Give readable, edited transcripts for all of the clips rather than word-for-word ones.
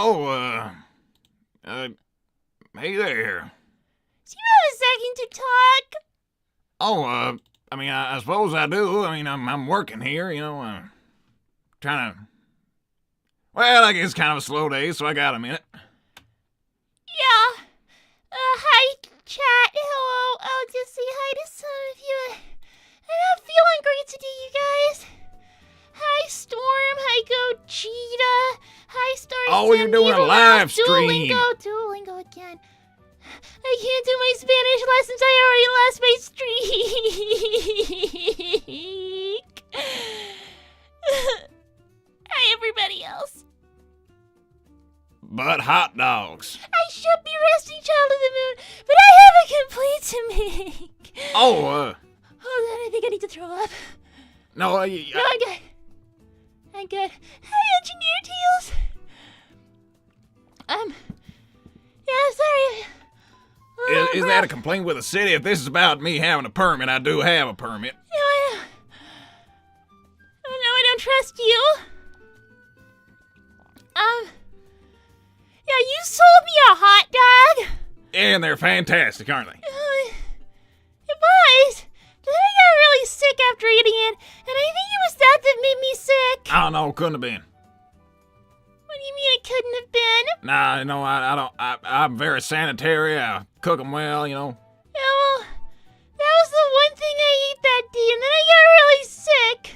Oh, hey there. Do you have a second to talk? Oh, I suppose I do. I'm working here, trying to... Well, I guess it's kind of a slow day, so I got a minute. Yeah. Hi, chat. Hello. I'll just say hi to some of you. I'm not feeling great today, you guys. Hi, Storm. Hi, Gogeta. Hi, Star. Oh, you're doing a live stream. Duolingo again. I can't do my Spanish lessons. I already lost my streak. Hi, everybody else. But hot dogs. I should be resting Child of the Moon, but I have a complaint to make. Oh, Hold on, I think I need to throw up. No, No, I'm good. I'm good. Hi, Engineer Tails. Yeah, sorry. Is that a complaint with the city? If this is about me having a permit, I do have a permit. No, I don't trust you. Yeah, you sold me a hot dog. And they're fantastic, aren't they? It was. Then I got really sick after eating it, and I think it was that made me sick. Oh, no, couldn't have been. What do you mean it couldn't have been? Nah, no, I don't. I'm very sanitary. I cook them well, Yeah, well, that was the one thing I ate that day, and then I got really sick.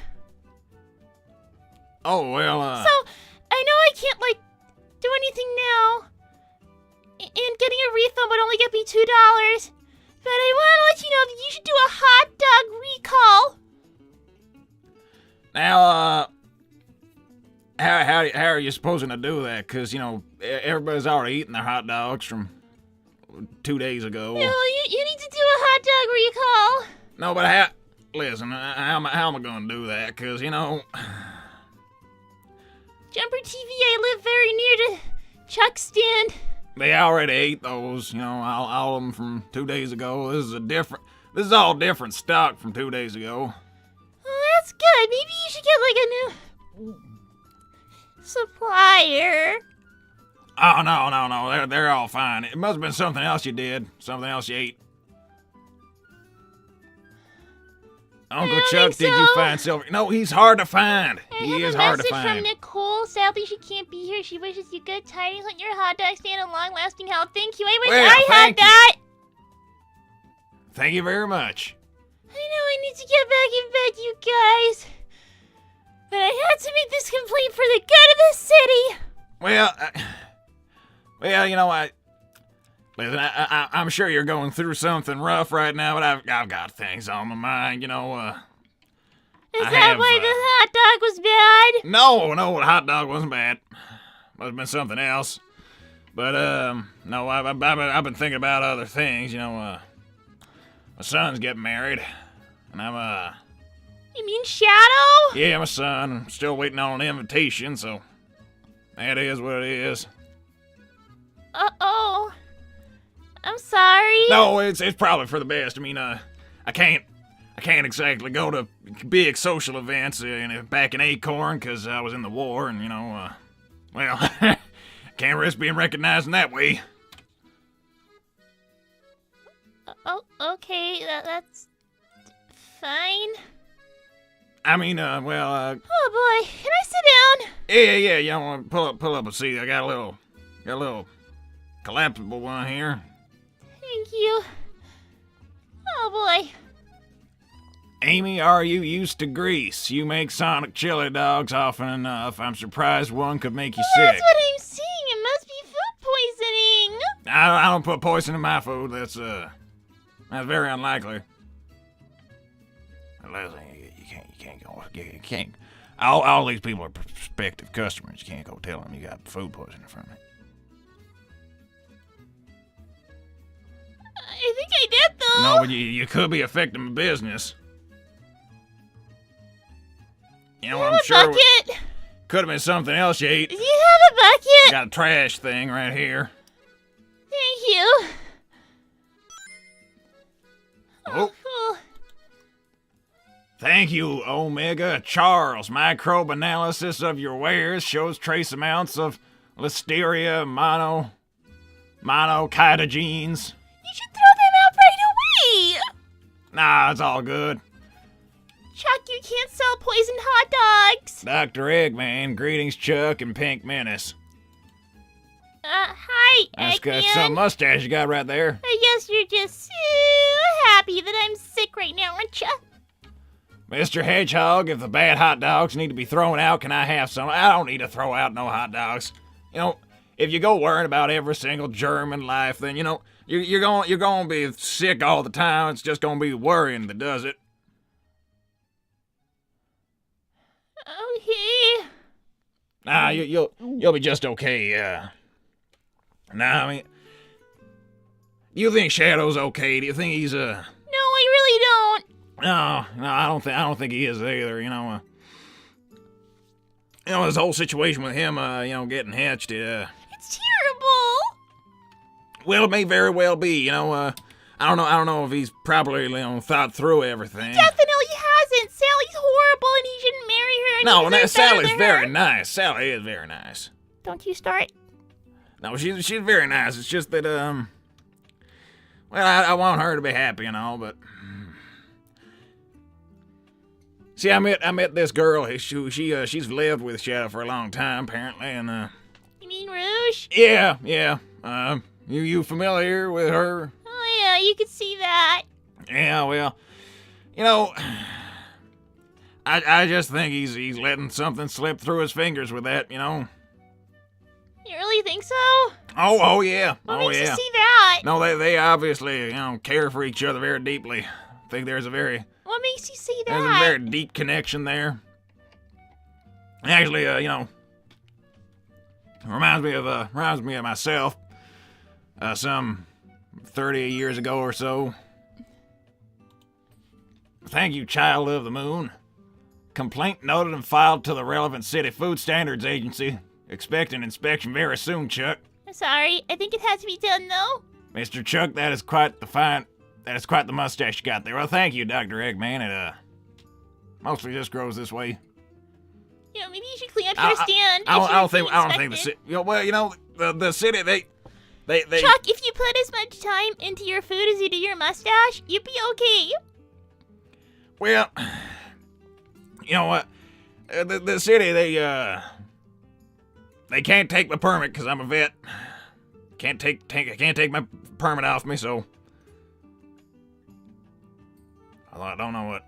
Oh, well, So, I know I can't, do anything now. And getting a refund would only get me $2. But I want to let you know that you should do a hot dog recall. Now, how are you supposed to do that? Because, everybody's already eating their hot dogs from 2 days ago. No, you need to do a hot dog recall. No, but listen, how am I going to do that? Because, Jumper TV, I live very near to Chuck's stand. They already ate those, all of them from 2 days ago. This is all different stock from 2 days ago. Well, that's good. Maybe you should get, a new supplier. Oh, no, they're all fine. It must have been something else you did, something else you ate. Uncle Chuck, did you find Silver? No, he's hard to find. He is hard to find. I have a message from Nicole. Sadly, she can't be here. She wishes you good tidings on your hot dog stand and long-lasting health. Thank you. I wish I had that. Thank you very much. I know I need to get back in bed, you guys. But I had to make this complaint for the good of the city. Listen, I'm sure you're going through something rough right now, but I've got things on my mind, Is that why the hot dog was bad? No, the hot dog wasn't bad. Must have been something else. But, no, I've been thinking about other things, my son's getting married, and I'm, You mean Shadow? Yeah, my son. I'm still waiting on an invitation, so that is what it is. Uh-oh. I'm sorry. No, it's probably for the best. I can't exactly go to big social events back in Acorn because I was in the war, and can't risk being recognized in that way. Oh, okay, that's fine. Oh boy, Can I sit down? Yeah. Pull up a seat. I got a little collapsible one here. Thank you. Oh boy. Amy, are you used to grease? You make Sonic chili dogs often enough. I'm surprised one could make you sick. That's what I'm saying. It must be food poisoning. I don't put poison in my food. That's very unlikely. Listen, you can't. All these people are prospective customers. You can't go tell them you got food poisoning from it. I think I did, though. No, but you could be affecting the business. I'm sure. Bucket. Could have been something else you ate. Do you have a bucket? Got a trash thing right here. Thank you. Oh. Cool. Thank you, Omega Charles. Microbe analysis of your wares shows trace amounts of listeria, monocytogenes. You should throw them out right away! Nah, it's all good. Chuck, you can't sell poisoned hot dogs! Dr. Eggman, greetings, Chuck and Pink Menace. Hi, That's Eggman. some mustache you got right there. I guess you're just so happy that I'm sick right now, aren't you? Mr. Hedgehog, if the bad hot dogs need to be thrown out, can I have some? I don't need to throw out no hot dogs. You know, if you go worrying about every single germ in life, then, you know, you're going to be sick all the time. It's just going to be worrying that does it. Okay. Nah, you'll be just okay, Nah, I mean, do you think Shadow's okay? Do you think he's, No, I really don't. No, I don't think he is either, you know, this whole situation with him, getting hitched, It's terrible. well, it may very well be, I don't know if he's properly, thought through everything. Definitely hasn't. Sally's horrible and he shouldn't marry her. And No, he's now better Sally's than very her. nice. Sally is very nice. Don't you start. No, she's very nice. It's just that, well, I want her to be happy and all, but see, I met this girl. She's lived with Shadow for a long time, apparently, and You mean Rouge? yeah. You familiar with her? Oh yeah, you could see that. Yeah, well, I just think he's letting something slip through his fingers with that, You really think so? Oh yeah. What Oh makes yeah. you see that? No, they obviously, care for each other very deeply. I think there's a very deep connection there. Actually, reminds me of myself. Some 30 years ago or so. Thank you, child of the moon. Complaint noted and filed to the relevant city food standards agency. Expect an inspection very soon, Chuck. I'm sorry. I think it has to be done though. Mr. Chuck, that is quite the mustache you got there. Well, thank you, Dr. Eggman. It mostly just grows this way. You know, maybe you should clean up your stand. I don't think the city. The city they. Chuck, if you put as much time into your food as you do your mustache, you'd be okay. Well, you know what? The city they can't take my permit because I'm a vet. Can't take my permit off me, so I don't know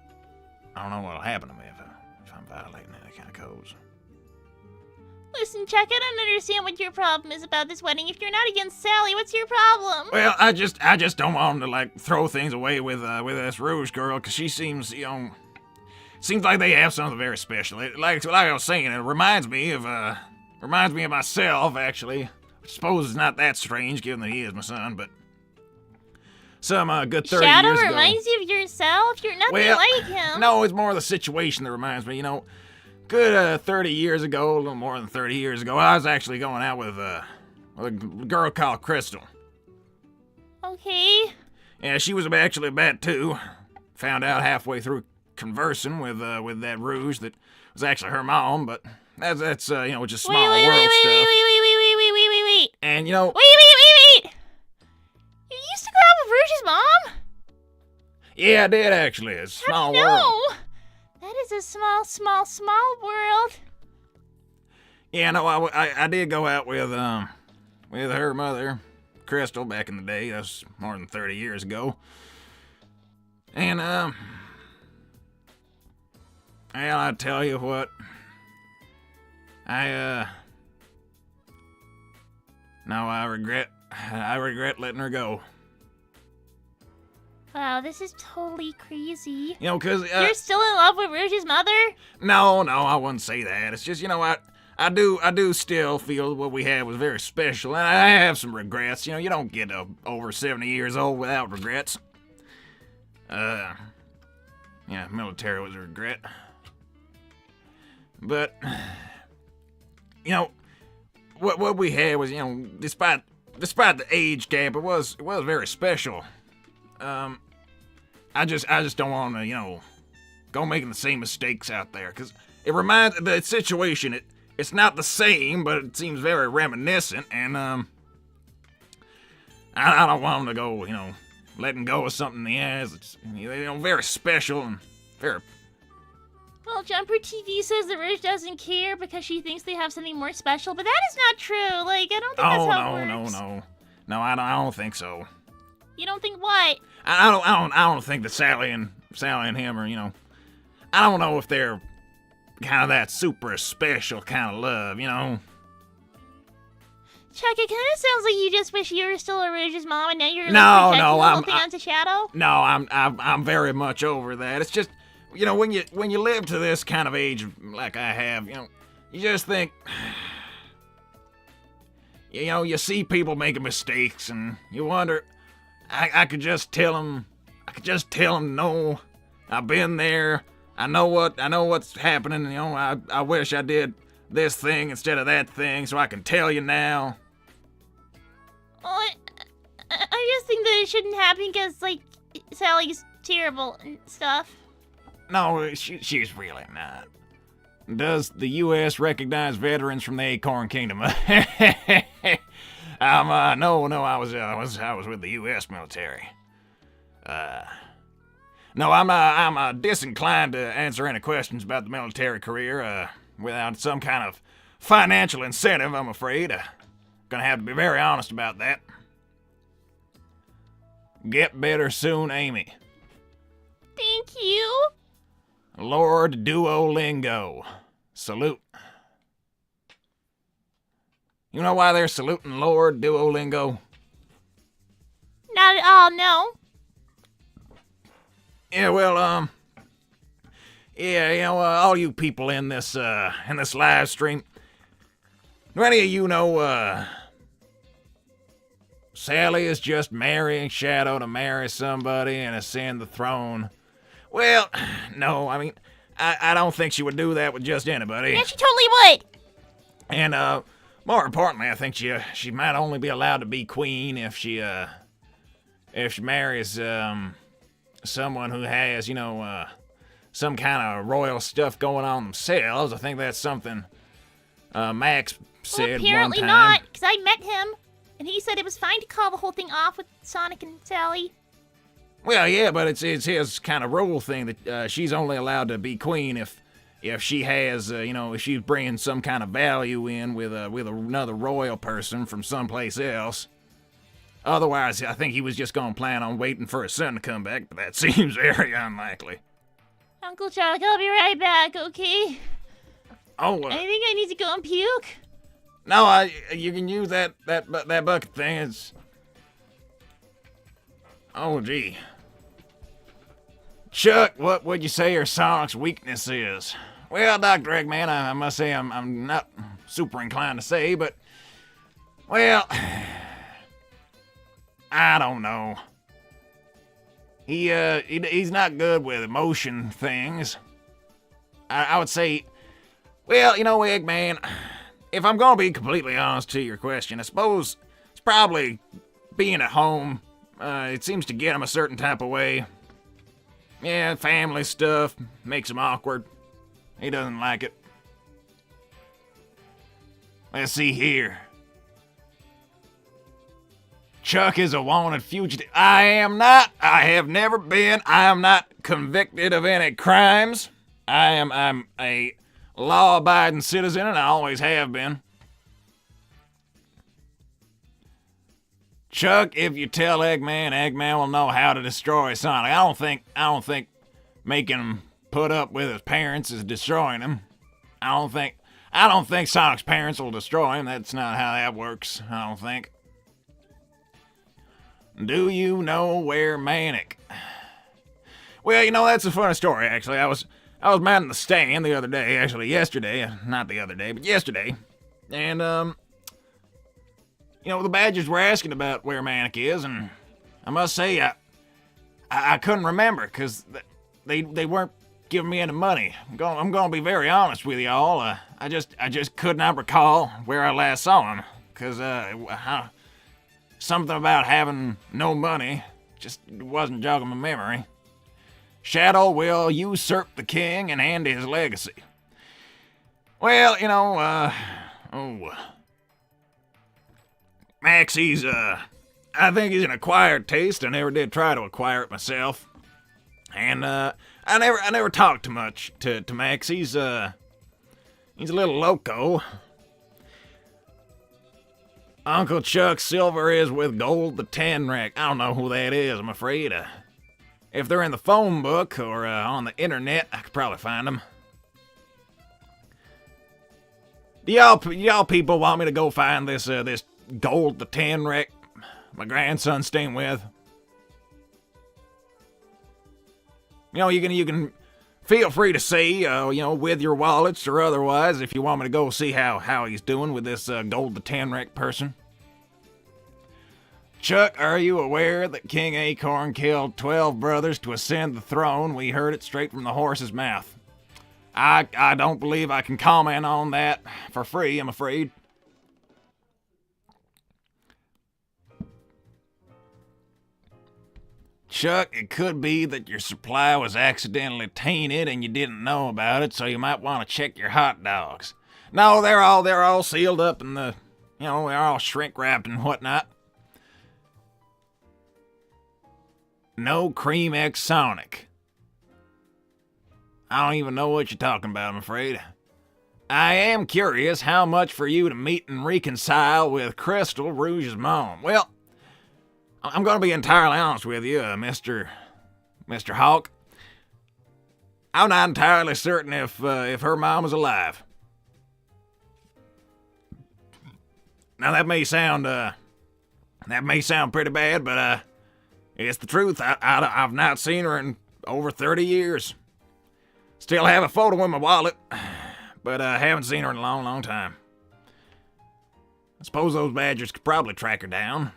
what'll happen to me if I'm violating any kind of codes. Listen, Chuck, I don't understand what your problem is about this wedding. If you're not against Sally, what's your problem? Well, I just don't want him to throw things away with this Rouge girl, because she seems seems like they have something very special. Like I was saying, it reminds me of myself, actually. I suppose it's not that strange, given that he is my son, but some good 30 Shadow years ago. reminds you of yourself? You're nothing like him. No, it's more the situation that reminds me. Good 30 years ago, a little more than 30 years ago, I was actually going out with a girl called Crystal. Okay. Yeah, she was actually a bat too. Found out halfway through conversing with that Rouge that was actually her mom, but that's just small world stuff. Wait. And Wait. You used to go out with Rouge's mom? Yeah, I did actually. It's a small How do you world. know? That is a small world. Yeah, no, I did go out with her mother, Crystal, back in the day. That's more than 30 years ago. And well, I tell you what, I regret letting her go. Wow, this is totally crazy. Cause You're still in love with Rouge's mother? No, I wouldn't say that. It's just, I do still feel what we had was very special, and I have some regrets. You don't get over 70 years old without regrets. Yeah, military was a regret. But, what we had was, despite the age gap, it was very special. I just don't want to, go making the same mistakes out there, because it reminds the situation. it's not the same, but it seems very reminiscent, and I don't want him to go, letting go of something he has. It's, very special and very. Well, Jumper TV says that Rouge doesn't care because she thinks they have something more special, but that is not true. Like, I don't think that's how it works. No, I don't think so. You don't think what? I don't think that Sally and him are, I don't know if they're kind of that super special kind of love, Chuck, it kind of sounds like you just wish you were still a Rouge's mom and now you're no, holding on to Shadow. No, I'm very much over that. It's just, when you live to this kind of age like I have, you just think, you see people making mistakes and you wonder, I could just tell them, no, I've been there. I know what's happening. I wish I did this thing instead of that thing, so I can tell you now. Well, I just think that it shouldn't happen because, like, Sally's terrible and stuff. No, she's really not. Does the U.S. recognize veterans from the Acorn Kingdom? No, I was with the U.S. military. No, I'm disinclined to answer any questions about the military career without some kind of financial incentive, I'm afraid. Gonna have to be very honest about that. Get better soon, Amy. Thank you. Lord Duolingo. Salute. You know why they're saluting Lord Duolingo? Not at all, no. Yeah, well, all you people in this live stream, do any of you know, Sally is just marrying Shadow to marry somebody and ascend the throne? Well, no, I mean, I don't think she would do that with just anybody. Yeah, she totally would. And, more importantly, I think she might only be allowed to be queen if she marries, someone who has, some kind of royal stuff going on themselves. I think that's something Max said one time. Apparently not, because I met him, and he said it was fine to call the whole thing off with Sonic and Sally. Well, yeah, but it's his kind of rule thing that she's only allowed to be queen if she has, if she's bringing some kind of value in with another royal person from someplace else. Otherwise, I think he was just going to plan on waiting for his son to come back, but that seems very unlikely. Uncle Chuck, I'll be right back, okay? Oh, I think I need to go and puke. No, you can use that bucket thing. It's... Oh, gee. Chuck, what would you say your Sonic's weakness is? Well, Dr. Eggman, I must say I'm not super inclined to say, but... Well... I don't know. He's not good with emotion things. I would say, well, Eggman, if I'm gonna be completely honest to your question, I suppose it's probably being at home. It seems to get him a certain type of way. Yeah, family stuff makes him awkward. He doesn't like it. Let's see here. Chuck is a wanted fugitive. I am not. I have never been. I am not convicted of any crimes. I'm a law-abiding citizen, and I always have been. Chuck, if you tell Eggman will know how to destroy Sonic. I don't think making him put up with his parents is destroying him. I don't think Sonic's parents will destroy him. That's not how that works, I don't think. Do you know where Manic? Well, that's a funny story, actually. I was manning the stand the other day, actually yesterday. Not the other day, but yesterday. And, the Badgers were asking about where Manic is, and I must say, I couldn't remember, because they weren't giving me any money. I'm gonna be very honest with y'all. I just could not recall where I last saw him, because, something about having no money just wasn't jogging my memory. Shadow will usurp the king and end his legacy. Well, Max, I think he's an acquired taste. I never did try to acquire it myself. And, I never talked too much to Max. He's a little loco. Uncle Chuck Silver is with Gold the Ten Rack. I don't know who that is, I'm afraid. If they're in the phone book or on the internet, I could probably find them. Do y'all people want me to go find this Gold the Ten Rack my grandson's staying with? You can feel free to say, with your wallets or otherwise, if you want me to go see how he's doing with this Gold the Ten Rack person. Chuck, are you aware that King Acorn killed 12 brothers to ascend the throne? We heard it straight from the horse's mouth. I don't believe I can comment on that for free, I'm afraid. Chuck, it could be that your supply was accidentally tainted and you didn't know about it, so you might want to check your hot dogs. No, they're all sealed up in the, they're all shrink wrapped and whatnot. No Cream X Sonic. I don't even know what you're talking about, I'm afraid. I am curious how much for you to meet and reconcile with Crystal, Rouge's mom. Well, I'm going to be entirely honest with you, Mr. Hawk. I'm not entirely certain if her mom is alive. Now that may sound pretty bad, but it's the truth. I've not seen her in over 30 years. Still have a photo in my wallet, but I haven't seen her in a long, long time. I suppose those badgers could probably track her down.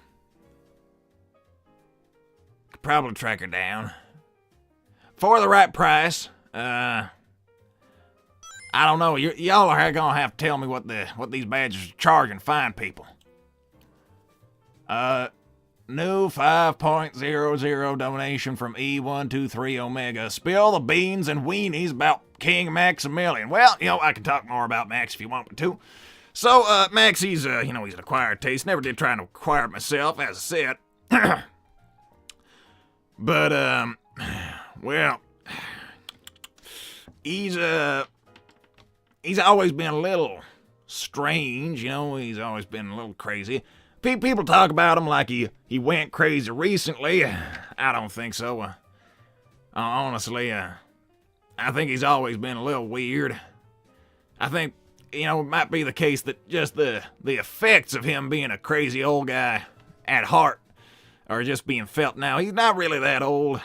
For the right price. I don't know. Y'all are gonna have to tell me what these badgers are charging fine people. New 5.00 donation from E123 Omega. Spill the beans and weenies about King Maximilian. Well, I can talk more about Max if you want me to. So, Max, he's an acquired taste. Never did try to acquire it myself, as I said. But, well, he's always been a little strange, he's always been a little crazy. People talk about him like he went crazy recently. I don't think so. Honestly, I think he's always been a little weird. I think, it might be the case that just the effects of him being a crazy old guy at heart are just being felt now. He's not really that old.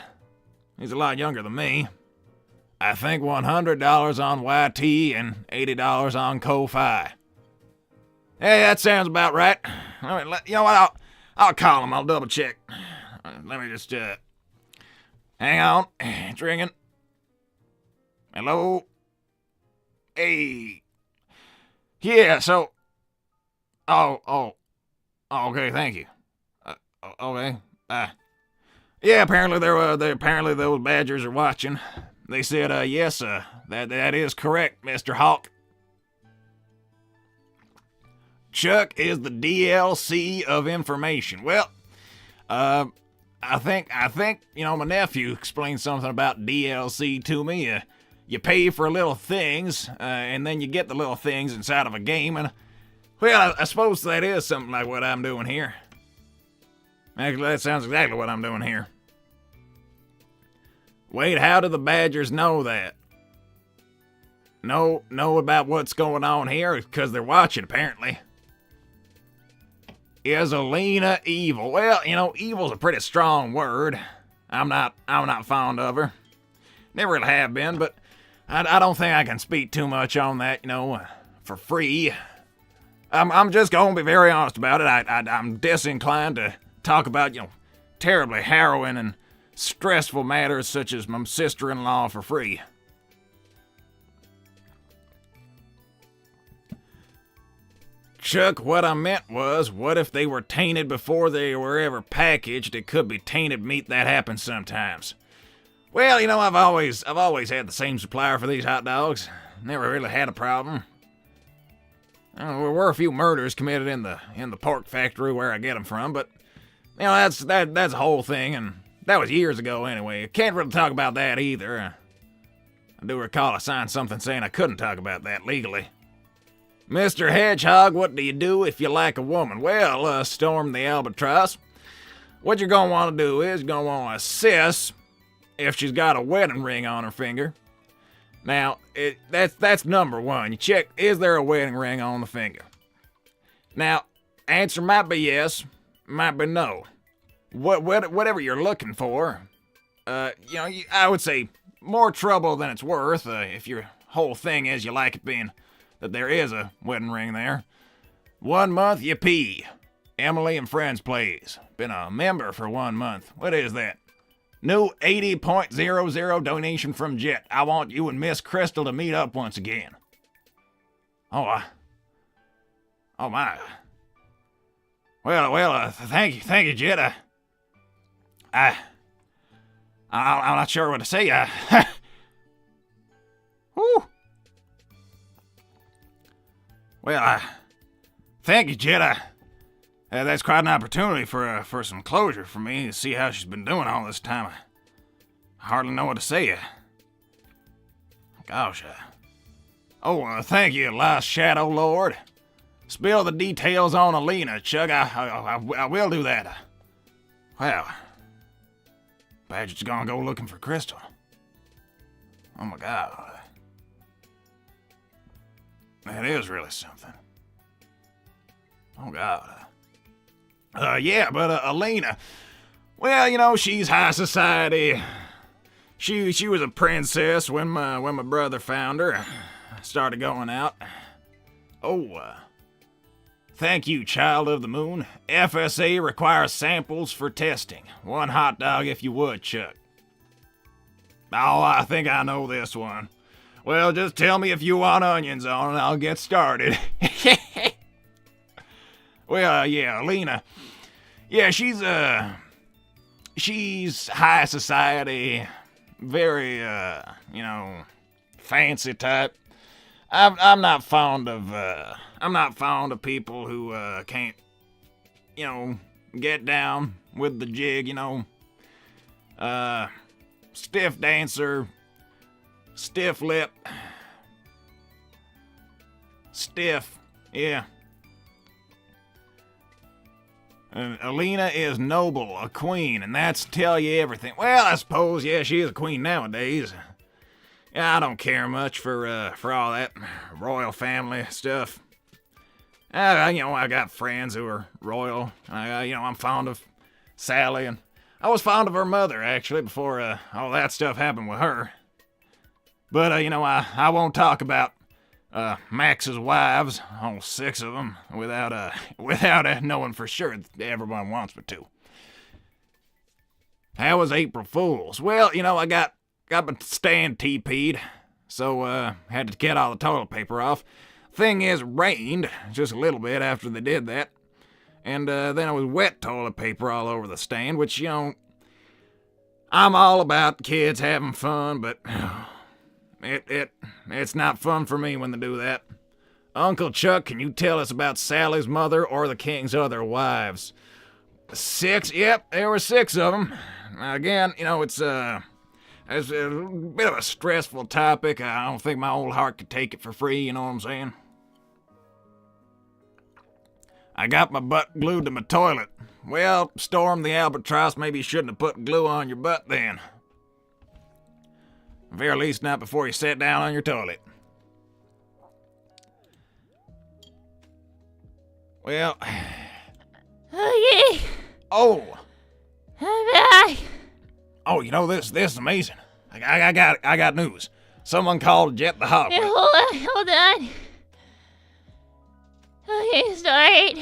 He's a lot younger than me. I think $100 on YT and $80 on Ko-Fi. Hey, that sounds about right. You know what? I'll call him. I'll double check. Let me just hang on. It's ringing. Hello. Hey. Yeah. So. Oh. Okay. Thank you. Okay. Yeah. Apparently apparently those badgers are watching. They said, yes, that is correct, Mr. Hawk. Chuck is the DLC of information. Well, I think, my nephew explained something about DLC to me. You pay for little things, and then you get the little things inside of a game, and, well, I suppose that is something like what I'm doing here. Actually, that sounds exactly what I'm doing here. Wait, how do the badgers know that? Know about what's going on here? Because they're watching, apparently. Is Alina evil? Well, evil's a pretty strong word. I'm not fond of her. Never really have been, but I don't think I can speak too much on that, for free. I'm just gonna be very honest about it. I'm disinclined to talk about, terribly harrowing and stressful matters such as my sister-in-law for free. Chuck, what I meant was, what if they were tainted before they were ever packaged? It could be tainted meat. That happens sometimes. Well, I've always had the same supplier for these hot dogs. Never really had a problem. There were a few murders committed in the pork factory where I get them from, but you know that's the whole thing, and that was years ago anyway. I can't really talk about that either. I do recall I signed something saying I couldn't talk about that legally. Mr. Hedgehog, what do you do if you like a woman? Well, Storm the Albatross, what you're gonna want to do is you're gonna want to assess if she's got a wedding ring on her finger. Now, that's number one. You check, is there a wedding ring on the finger? Now, answer might be yes, might be no. Whatever you're looking for, I would say more trouble than it's worth if your whole thing is you like it being that there is a wedding ring there. 1 month, you pee. Emily and Friends plays. Been a member for 1 month. What is that? New 80.00 donation from Jet. I want you and Miss Crystal to meet up once again. Oh my. Well, thank you, Jet. I'm not sure what to say. Whew. Well, thank you, Jet. That's quite an opportunity for some closure for me to see how she's been doing all this time. I hardly know what to say. Gosh. Thank you, Last Shadow Lord. Spill the details on Alina, Chug. I will do that. Well, Badger's gonna go looking for Crystal. Oh my God. That is really something. Oh God. But Alina, well, she's high society. She was a princess when my brother found her. Started going out. Thank you, Child of the Moon. FSA requires samples for testing. 1 hot dog if you would, Chuck. Oh, I think I know this one. Well, just tell me if you want onions on and I'll get started. Well, Alina. Yeah, she's high society, very, fancy type. I'm not fond of people who can't, get down with the jig, stiff dancer, stiff lip, stiff, yeah. Alina is noble, a queen, and that's tell you everything. Well, I suppose, she is a queen nowadays. Yeah, I don't care much for all that royal family stuff. I got friends who are royal. I'm fond of Sally, and I was fond of her mother, actually, before all that stuff happened with her. But, I won't talk about Max's wives, all 6 of them, without knowing for sure that everyone wants me to. How was April Fool's? Well, I got my stand TP'd, so had to get all the toilet paper off. Thing is, it rained just a little bit after they did that, and then it was wet toilet paper all over the stand, which, I'm all about kids having fun, but It's not fun for me when they do that. Uncle Chuck, can you tell us about Sally's mother or the king's other wives? 6? Yep, there were 6 of them. Again, it's a bit of a stressful topic. I don't think my old heart could take it for free, you know what I'm saying? I got my butt glued to my toilet. Well, Storm the Albatross, maybe you shouldn't have put glue on your butt then. Very least not before you sat down on your toilet. Well. Okay. Oh. I'm back. Oh, this is amazing. I got news. Someone called Jet the Hawk. Yeah, hold on. Okay, start.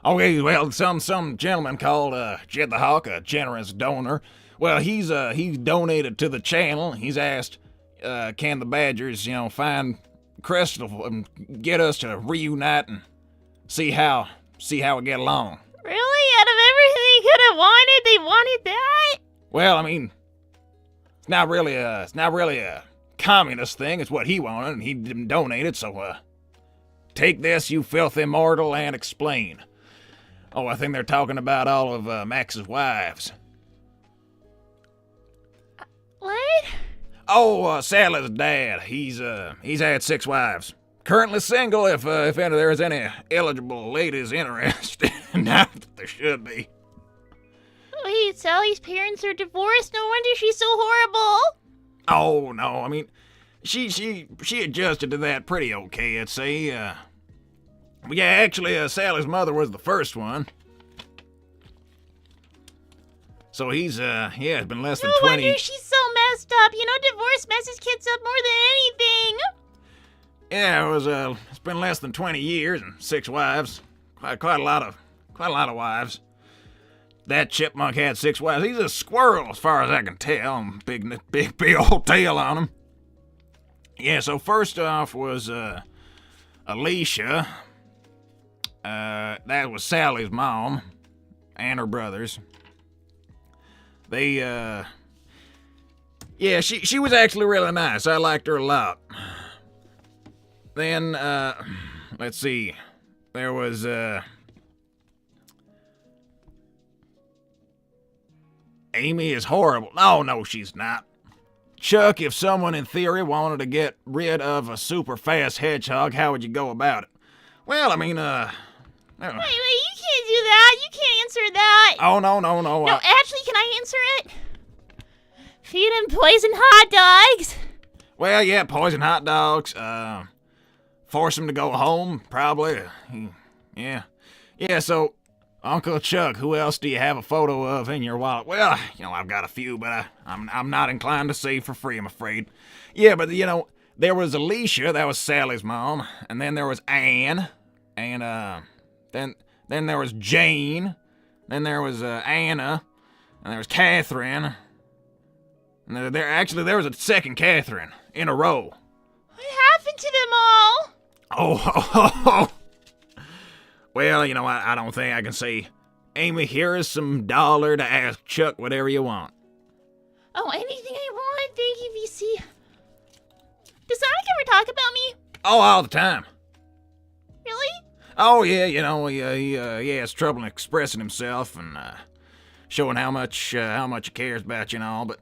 Okay, well, some gentleman called Jet the Hawk, a generous donor. Well, he's donated to the channel. He's asked, can the Badgers, find Crystal and get us to reunite and see how we get along. Really? Out of everything he could have wanted, they wanted that? Well, I mean, it's not really a communist thing. It's what he wanted, and he didn't donate it, so Take this, you filthy mortal, and explain. Oh, I think they're talking about all of Max's wives. What? Oh, Sally's dad. He's had 6 wives. Currently single if there is any eligible ladies interested. Not that there should be. Wait, Sally's parents are divorced? No wonder she's so horrible. Oh, no, I mean, she adjusted to that pretty okay, I'd say. But yeah, actually, Sally's mother was the first one. So he's it's been less than 20. No wonder she's so messed up. You know, divorce messes kids up more than anything. Yeah, it's been less than 20 years and 6 wives. Quite a lot of wives. That chipmunk had 6 wives. He's a squirrel as far as I can tell. Big old tail on him. Yeah, so first off was Alicia. That was Sally's mom and her brothers. They she was actually really nice. I liked her a lot. Then let's see. There was Amy is horrible. No, she's not. Chuck, if someone in theory wanted to get rid of a super fast hedgehog, how would you go about it? Well, I mean, Wait, you can't do that. You can't answer that. Oh, no. No, actually, can I answer it? Feed him poison hot dogs. Well, yeah, poison hot dogs. Force him to go home, probably. Yeah, so, Uncle Chuck, who else do you have a photo of in your wallet? Well, I've got a few, but I'm not inclined to say for free, I'm afraid. Yeah, but, there was Alicia, that was Sally's mom, and then there was Anne, and, then there was Jane, then there was, Anna, and there was Catherine, and there was a second Catherine in a row. What happened to them all? Oh. Well, I don't think I can say, Amy, here is some dollar to ask Chuck whatever you want. Oh, anything I want, thank you, VC. Does Sonic ever talk about me? Oh, all the time. Really? Oh, yeah, he has trouble expressing himself and showing how much he cares about you and all, but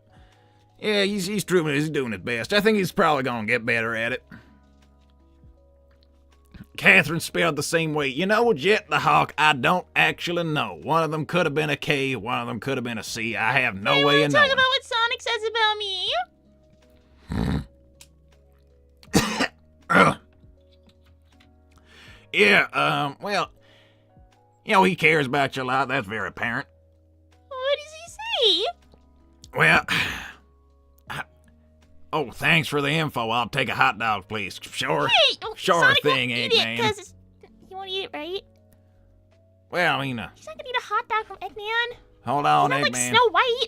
yeah, he's doing his best. I think he's probably gonna get better at it. Catherine spelled the same way. Jet the Hawk, I don't actually know. One of them could have been a K, one of them could have been a C. I have no way of knowing. Talk about what Sonic says about me. Yeah, well, he cares about you a lot. That's very apparent. What does he say? Well, oh, thanks for the info. I'll take a hot dog, please. Sure. Hey, sure Sonic thing, won't eat Eggman. it, 'cause you won't eat it, right? Well, He's not gonna eat a hot dog from Eggman. hold on, He's not Eggman. like Snow White.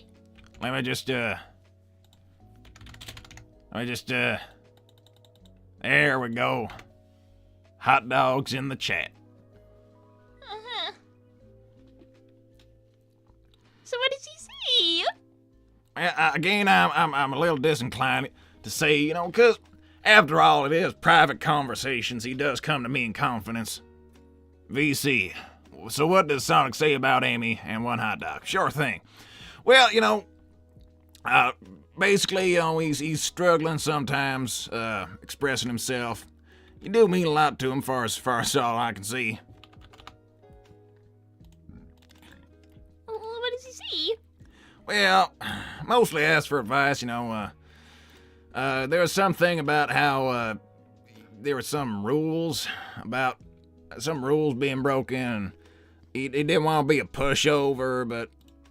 Let me just, there we go. Hot dogs in the chat. Uh-huh. So what does he say? Again, I'm a little disinclined to say, because after all, it is private conversations. He does come to me in confidence. VC, so what does Sonic say about Amy and one hot dog? Sure thing. Well, basically, he's struggling sometimes, expressing himself. You do mean a lot to him, far as all I can see. What does he say? Well, mostly asked for advice, there was something about how, there were some rules being broken. He didn't want to be a pushover, but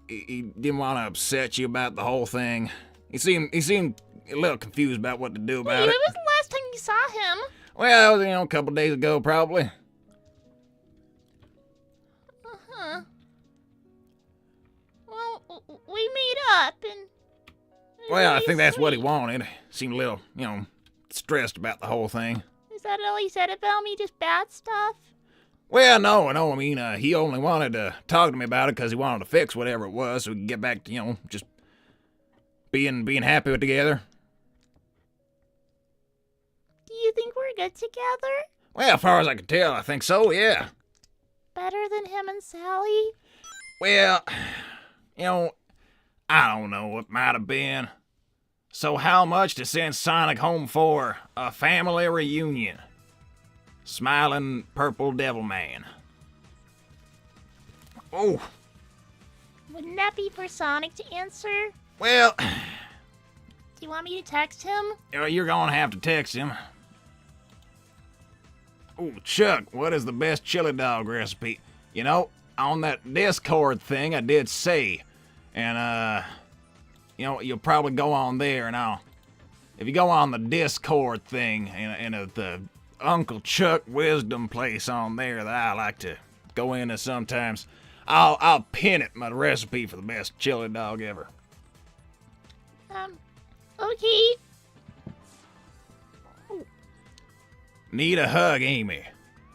he didn't want to upset you about the whole thing. He seemed a little confused about what to do about Wait, it. when was the last time you saw him? Well, that was, a couple days ago, probably. Uh-huh. Well, we meet up and... Well, I think that's what he wanted. Seemed a little, stressed about the whole thing. Is that all he said about me? Just bad stuff? Well, no, I mean, he only wanted to talk to me about it because he wanted to fix whatever it was so we could get back to, just being happy together. Do you think we're good together? Well, as far as I can tell, I think so, yeah. Better than him and Sally? Well, I don't know what might have been. So how much to send Sonic home for a family reunion? Smiling Purple Devil Man. Oh. Wouldn't that be for Sonic to answer? Well, Do you want me to text him? you're gonna have to text him. Oh, Chuck, what is the best chili dog recipe? On that Discord thing I did say. And, you'll probably go on there and if you go on the Discord thing and the Uncle Chuck Wisdom place on there that I like to go into sometimes, I'll pin it, my recipe for the best chili dog ever. Okay. Need a hug, Amy.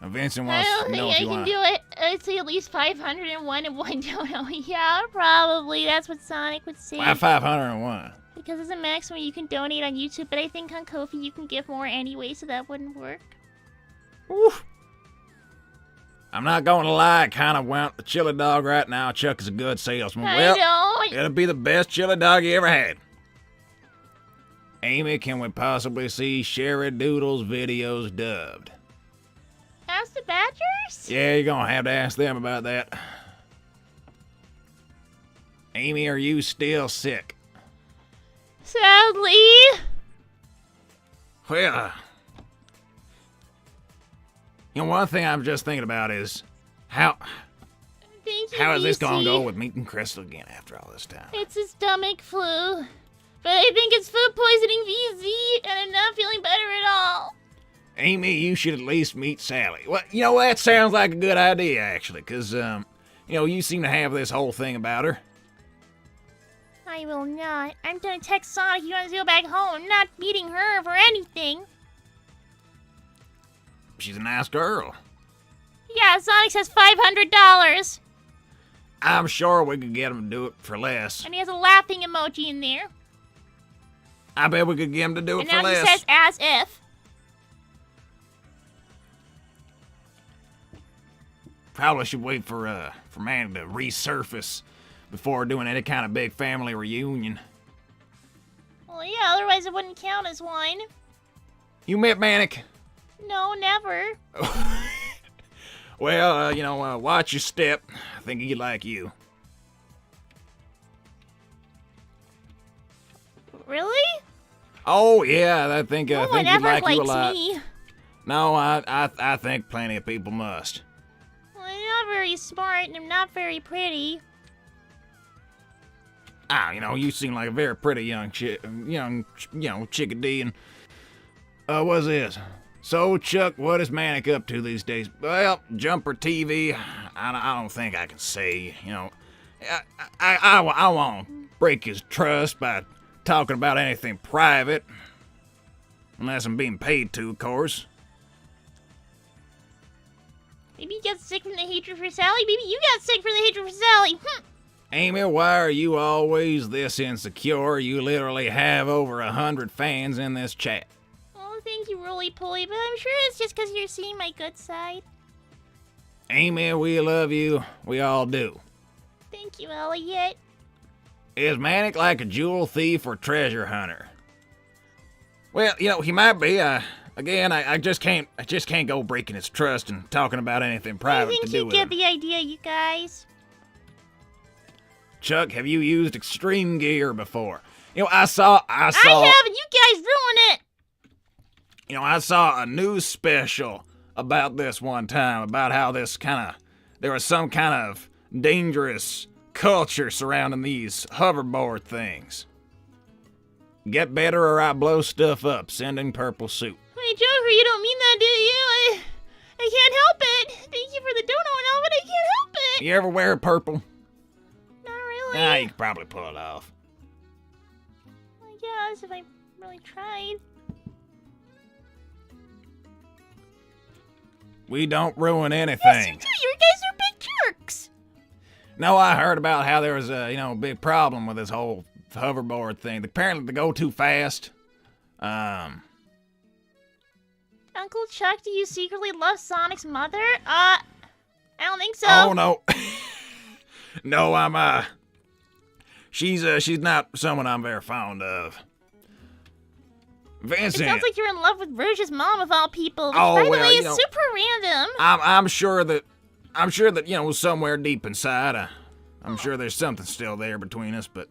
Vincent I wants don't to think know I if you can want do it. I'd say at least 501 and one dono. Yeah, probably. That's what Sonic would say. Why 501? Because it's a maximum you can donate on YouTube, but I think on Ko-fi you can give more anyway, so that wouldn't work. Oof. I'm not going to lie, I kind of want the chili dog right now. Chuck is a good salesman. I don't. It'll be the best chili dog you ever had. Amy, can we possibly see Sherry Doodle's videos dubbed? Ask the Badgers? Yeah, you're going to have to ask them about that. Amy, are you still sick? Sadly. Well, one thing I'm just thinking about is how is this going to go with meeting Crystal again after all this time? It's a stomach flu. But I think it's food poisoning VZ, and I'm not feeling better at all. Amy, you should at least meet Sally. Well, that sounds like a good idea, actually, because, you seem to have this whole thing about her. I will not. I'm gonna text Sonic he wants to go back home. I'm not meeting her for anything. She's a nice girl. Yeah, Sonic says $500. I'm sure we could get him to do it for less. And he has a laughing emoji in there. I bet we could get him to do it and for now less. he says as if. Probably should wait for Manny to resurface before doing any kind of big family reunion. Well, yeah, otherwise it wouldn't count as one. You met Manic? No, never. Well, watch your step. I think he'd like you. Really? Oh, yeah, I think No he'd one ever like you a likes lot. me. No, I think plenty of people must. Well, I'm not very smart and I'm not very pretty. You seem like a very pretty young chickadee, and, what's this? So, Chuck, what is Manic up to these days? Well, Jumper TV, I don't think I can say, I won't break his trust by talking about anything private. Unless I'm being paid to, of course. Maybe you got sick from the hatred for Sally. Maybe you got sick from the hatred for Sally. Amy, why are you always this insecure? You literally have over 100 fans in this chat. Oh, thank you, Roly Poly, but I'm sure it's just because you're seeing my good side. Amy, we love you. We all do. Thank you, Elliot. Is Manic like a jewel thief or treasure hunter? Well, he might be. I just can't go breaking his trust and talking about anything private to do I think you with get him. the idea, you guys. Chuck, have you used extreme gear before? I saw. I have, and you guys ruin it. I saw a news special about this one time, about how there was some kind of dangerous culture surrounding these hoverboard things. Get better or I blow stuff up. Sending purple suit. Hey, Joker, you don't mean that, do you? I can't help it. Thank you for the dono and all, but I can't help it. You ever wear purple? Not really. Nah, you could probably pull it off. I guess, if I really tried. We don't ruin anything. Yes, you do. You guys are big jerks. No, I heard about how there was a big problem with this whole hoverboard thing. Apparently they go too fast. On Uncle Chuck, do you secretly love Sonic's mother? I don't think so. Oh, no. No, she's not someone I'm very fond of. Vincent. It sounds like you're in love with Rouge's mom of all people, which, Oh, by the well, way, you is know, super random. I'm sure that, somewhere deep inside, I'm sure there's something still there between us, but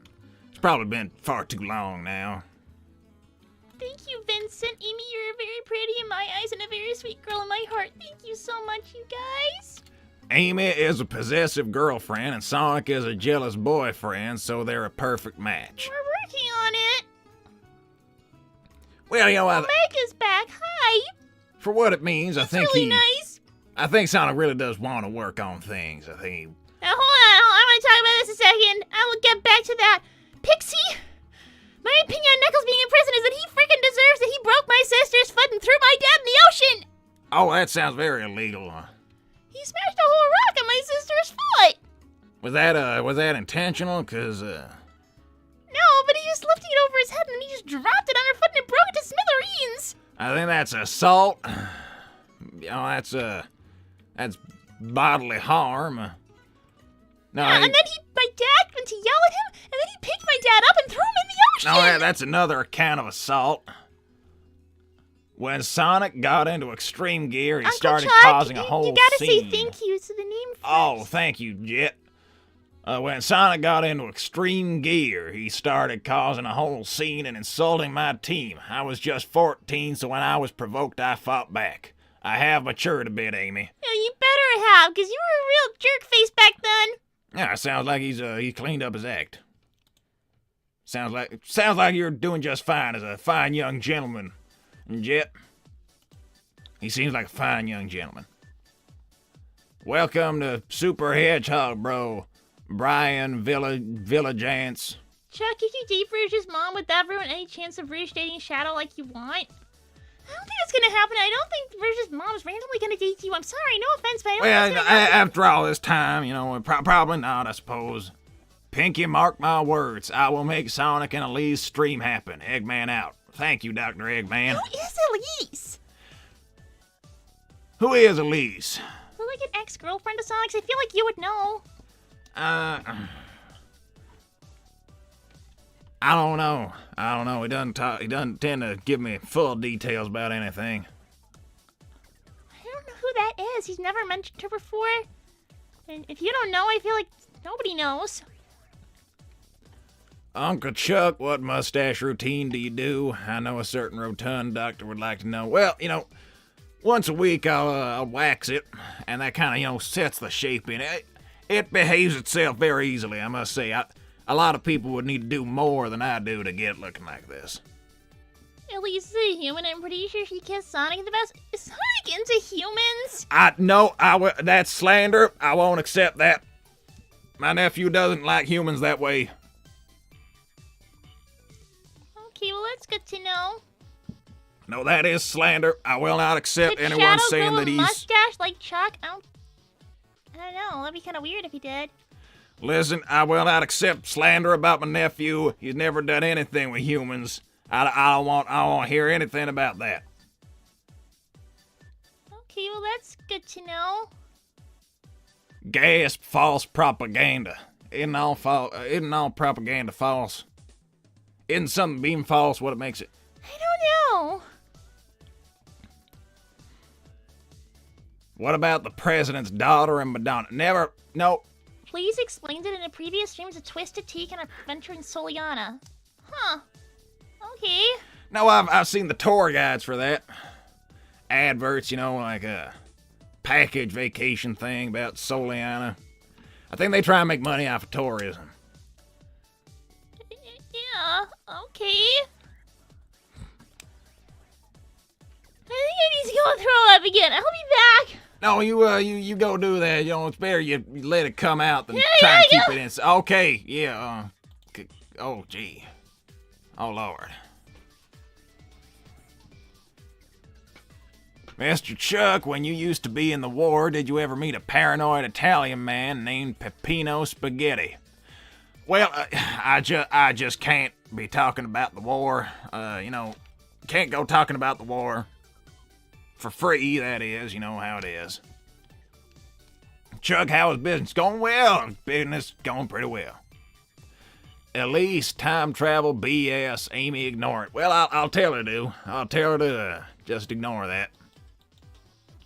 it's probably been far too long now. Thank you, Vincent. Amy, you're very pretty in my eyes and a very sweet girl in my heart. Thank you so much, you guys. Amy is a possessive girlfriend, and Sonic is a jealous boyfriend, so they're a perfect match. We're working on it. Well, Omega's back. Hi. For what it means, It's really nice. I think Sonic really does want to work on things. I think Now, hold on. I want to talk about this a second. I will get back to that. Pixie, my opinion on Knuckles being in prison is that he freaking deserves that he broke my sister's foot and threw my dad in the ocean. Oh, that sounds very illegal. He smashed a whole rock on my sister's foot. Was that intentional? Cause No, but he was lifting it over his head and he just dropped it on her foot and it broke it to smithereens. I think that's assault. That's bodily harm. No, Yeah, and then my dad went to yell at him, and then he picked my dad up and threw him in the ocean. no, that's another account of assault. When Sonic got into extreme gear, he Uncle started Chuck, causing a whole you gotta scene. say thank you to the name first. Oh, thank you, Jet. When Sonic got into extreme gear, he started causing a whole scene and insulting my team. I was just 14, so when I was provoked, I fought back. I have matured a bit, Amy. Yeah, you better have, because you were a real jerk face back then. Yeah, it sounds like he cleaned up his act. Sounds like you're doing just fine as a fine young gentleman, Jet. He seems like a fine young gentleman. Welcome to Super Hedgehog, bro. Brian Villagance. Chuck, if you date Rouge's mom, would that ruin any chance of Rouge dating Shadow like you want? I don't think it's gonna happen. I don't think Rouge's mom's randomly gonna date you. I'm sorry, no offense, but I don't Well, think it's gonna happen. after all this time, probably not, I suppose. Pinky, mark my words. I will make Sonic and Elise stream happen. Eggman out. Thank you, Dr. Eggman. Who is Elise? Who is Elise? We're like an ex-girlfriend of Sonic's. I feel like you would know. I don't know. He doesn't tend to give me full details about anything. I don't know who that is. He's never mentioned her before. And if you don't know, I feel like nobody knows. Uncle Chuck, what mustache routine do you do? I know a certain rotund doctor would like to know. Well, once a week I'll wax it, and that kind of, sets the shape in it. It behaves itself very easily, I must say. A lot of people would need to do more than I do to get it looking like this. Elise is a human. I'm pretty sure she kissed Sonic the best. Is Sonic into humans? That's slander. I won't accept that. My nephew doesn't like humans that way. Okay, well that's good to know. No, that is slander. I will not accept Could anyone Shadow saying grow that a he's... mustache like Chuck? I don't know. That'd be kind of weird if he did. Listen, I will not accept slander about my nephew. He's never done anything with humans. I don't want to hear anything about that. Okay, well that's good to know. Gasp, false propaganda. Isn't all propaganda false? Isn't something being false what it makes it? I don't know. What about the president's daughter and Madonna? No. Please explained it in a previous stream as a twisted teak and a venture in Soliana. Huh. Okay. No, I've seen the tour guides for that. Adverts, like a package vacation thing about Soliana. I think they try and make money off of tourism. Yeah, okay. I think I need to go throw up again. I'll be back. No, you go do that. It's better you let it come out than Yeah, try and yeah, keep it in. Okay, yeah. Oh, gee. Oh, Lord. Mr. Chuck, when you used to be in the war, did you ever meet a paranoid Italian man named Peppino Spaghetti? Well, I just can't be talking about the war. Can't go talking about the war. For free, that is. You know how it is. Chuck, how is business going? Well, business going pretty well. At least time travel BS, Amy, ignore it. Well, I'll tell her to. I'll tell her to just ignore that.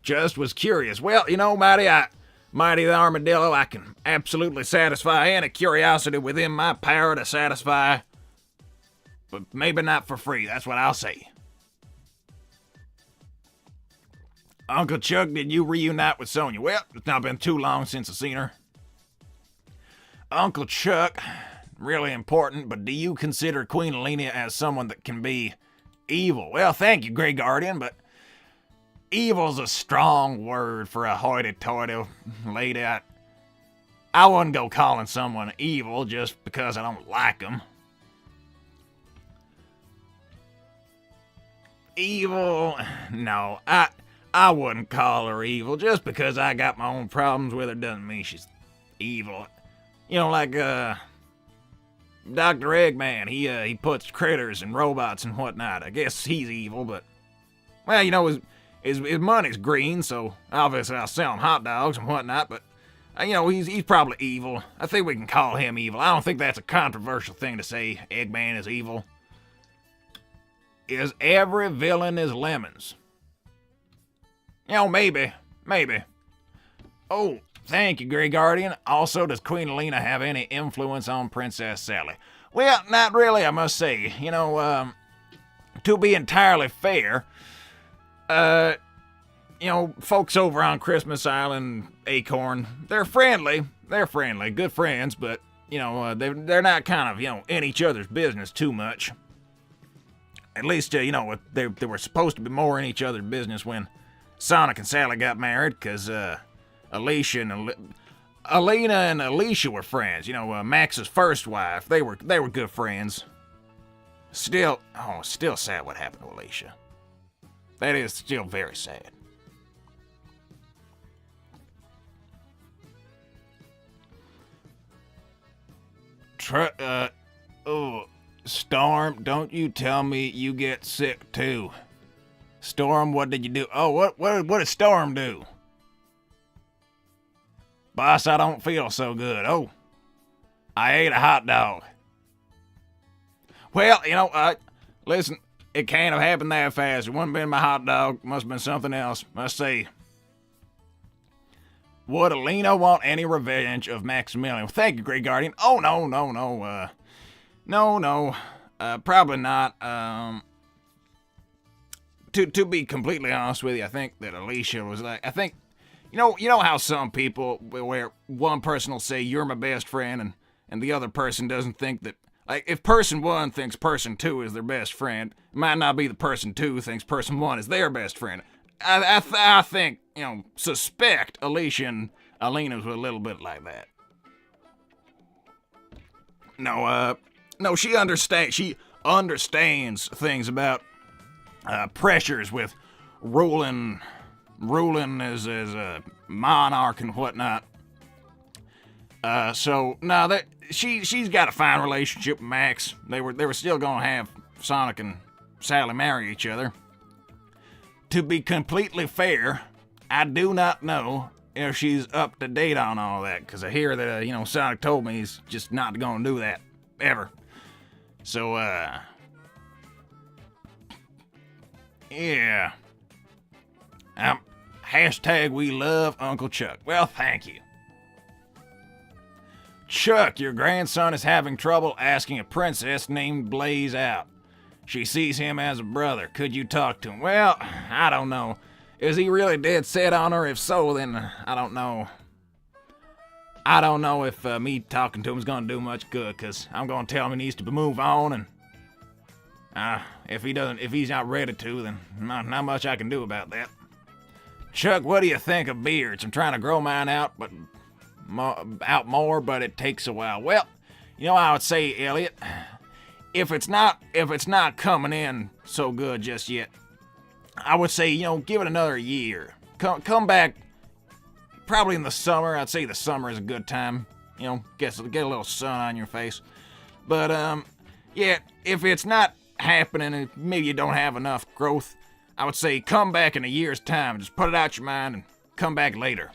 Just was curious. Well, you know, Mighty the Armadillo, I can absolutely satisfy any curiosity within my power to satisfy. But maybe not for free, that's what I'll say. Uncle Chuck, did you reunite with Sonia? Well, it's not been too long since I've seen her. Uncle Chuck, really important, but do you consider Queen Alina as someone that can be evil? Well, thank you, Grey Guardian, but evil's a strong word for a hoity-toity lady. I wouldn't go calling someone evil just because I don't like them. Evil? No, I wouldn't call her evil. Just because I got my own problems with her doesn't mean she's evil. You know, like, Dr. Eggman, he puts critters and robots and whatnot. I guess he's evil, but, well, you know, his money's green, so obviously I'll sell him hot dogs and whatnot, but, you know, he's probably evil. I think we can call him evil. I don't think that's a controversial thing to say. Eggman is evil. Is every villain is lemons? You know, maybe. Oh, thank you, Grey Guardian. Also, does Queen Alina have any influence on Princess Sally? Well, not really, I must say. You know, to be entirely fair, you know, folks over on Christmas Island, Acorn, they're friendly, good friends, but, you know, they're not kind of, you know, in each other's business too much. At least, you know, they were supposed to be more in each other's business when Sonic and Sally got married, because Alina and Alicia were friends. You know, Max's first wife. They were good friends. Still sad what happened to Alicia. That is still very sad. Storm, don't you tell me you get sick too. Storm, what did you do? Oh, what did Storm do? Boss, I don't feel so good. Oh, I ate a hot dog. Well, you know, listen, it can't have happened that fast. It wouldn't have been my hot dog. Must have been something else. Must say, would Alina want any revenge of Maximilian? Well, thank you, Grey Guardian. Oh, no. No. Probably not. To be completely honest with you, I think that Alicia was like, you know how some people, where one person will say, you're my best friend, and the other person doesn't think that, like, if person one thinks person two is their best friend, it might not be the person two who thinks person one is their best friend. I think, you know, suspect Alicia and Alina's were a little bit like that. No, she understands things about pressures with ruling as a monarch and whatnot. So no, that she's got a fine relationship with Max. They were still gonna have Sonic and Sally marry each other. To be completely fair, I do not know if she's up to date on all that, because I hear that you know, Sonic told me he's just not gonna do that ever. So yeah. Hashtag we love Uncle Chuck. Well, thank you. Chuck, your grandson is having trouble asking a princess named Blaze out. She sees him as a brother. Could you talk to him? Well, I don't know. Is he really dead set on her? If so, then I don't know. I don't know if me talking to him is going to do much good, because I'm going to tell him he needs to move on, and if he's not ready to, then not much I can do about that. Chuck, what do you think of beards? I'm trying to grow mine out more, but it takes a while. Well, you know, I would say, Elliot, if it's not coming in so good just yet, I would say, you know, give it another year. Come back probably in the summer. I'd say the summer is a good time. You know, get a little sun on your face. But yeah, if it's not happening and maybe you don't have enough growth, I would say come back in a year's time. Just put it out your mind and come back later.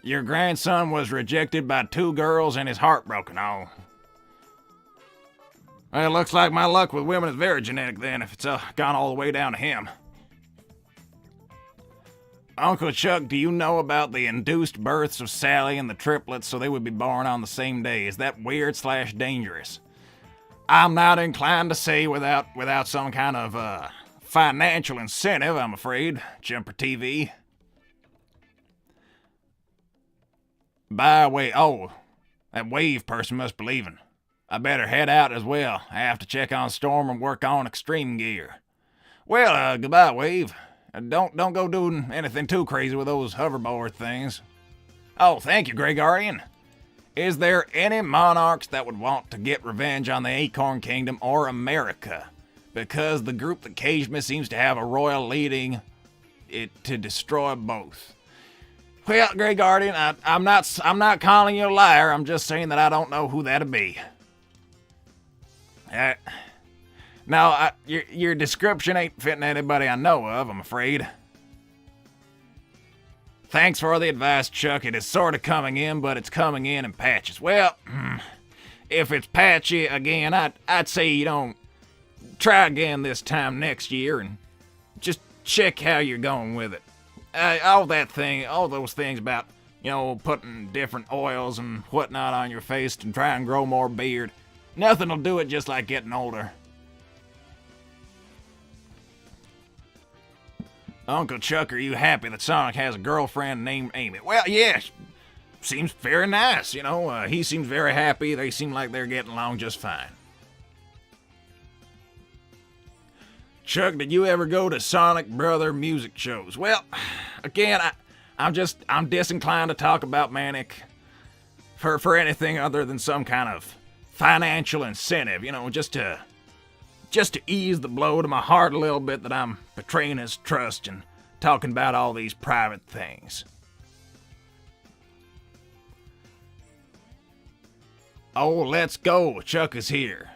Your grandson was rejected by 2 girls and his heart broken. Oh. Well, it looks like my luck with women is very genetic then, if it's gone all the way down to him. Uncle Chuck, do you know about the induced births of Sally and the triplets so they would be born on the same day? Is that weird/dangerous? I'm not inclined to say without some kind of financial incentive, I'm afraid. Jumper TV. By the way, that Wave person must be leaving. I better head out as well. I have to check on Storm and work on extreme gear. Well, goodbye, Wave. Don't go doing anything too crazy with those hoverboard things. Oh, thank you, Grey Guardian. Is there any monarchs that would want to get revenge on the Acorn Kingdom or America? Because the group that caged me seems to have a royal leading it to destroy both. Well, Grey Guardian, I'm not calling you a liar. I'm just saying that I don't know who that'd be. Now, your description ain't fitting anybody I know of, I'm afraid. Thanks for the advice, Chuck. It is sort of coming in, but it's coming in patches. Well, if it's patchy again, I'd say you don't try again this time next year and just check how you're going with it. All those things about, putting different oils and whatnot on your face to try and grow more beard. Nothing'll do it just like getting older. Uncle Chuck, are you happy that Sonic has a girlfriend named Amy? Well, yeah, seems very nice, He seems very happy. They seem like they're getting along just fine. Chuck, did you ever go to Sonic Brother music shows? Well, again, I'm disinclined to talk about Manic for anything other than some kind of financial incentive, just to ease the blow to my heart a little bit that I'm betraying his trust and talking about all these private things. Oh, let's go. Chuck is here.